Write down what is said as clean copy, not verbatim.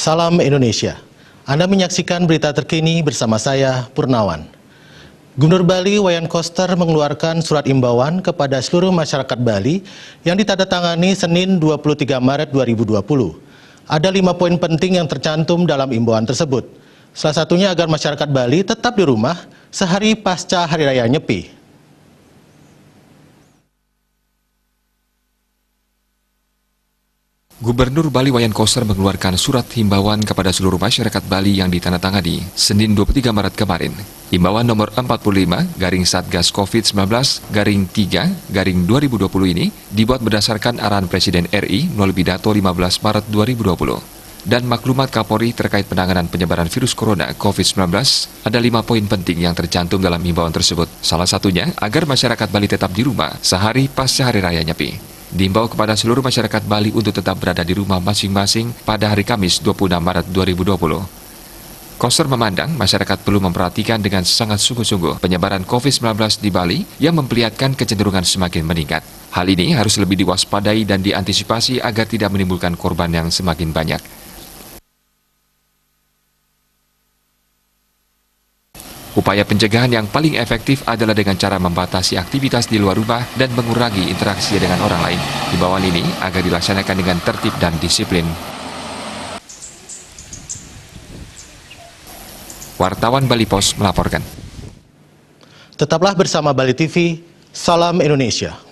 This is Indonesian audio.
Salam Indonesia. Anda menyaksikan berita terkini bersama saya, Purnawan. Gubernur Bali Wayan Koster mengeluarkan surat imbauan kepada seluruh masyarakat Bali yang ditandatangani Senin 23 Maret 2020. Ada 5 poin penting yang tercantum dalam imbauan tersebut. Salah satunya agar masyarakat Bali tetap di rumah sehari pasca Hari Raya Nyepi. Gubernur Bali Wayan Koster mengeluarkan surat himbauan kepada seluruh masyarakat Bali yang ditandatangani Senin 23 Maret kemarin. Himbauan nomor 45/Satgas COVID-19/3/2020 ini dibuat berdasarkan arahan Presiden RI melalui pidato 15 Maret 2020. Dan maklumat Kapolri terkait penanganan penyebaran virus corona COVID-19, ada 5 poin penting yang tercantum dalam himbauan tersebut. Salah satunya, agar masyarakat Bali tetap di rumah sehari pasca Hari Raya Nyepi. Diimbau kepada seluruh masyarakat Bali untuk tetap berada di rumah masing-masing pada hari Kamis 26 Maret 2020. Koster memandang masyarakat perlu memperhatikan dengan sangat sungguh-sungguh penyebaran COVID-19 di Bali yang memperlihatkan kecenderungan semakin meningkat. Hal ini harus lebih diwaspadai dan diantisipasi agar tidak menimbulkan korban yang semakin banyak. Upaya pencegahan yang paling efektif adalah dengan cara membatasi aktivitas di luar rumah dan mengurangi interaksi dengan orang lain. Himbauan ini agar dilaksanakan dengan tertib dan disiplin. Wartawan Bali Pos melaporkan. Tetaplah bersama Bali TV, Salam Indonesia.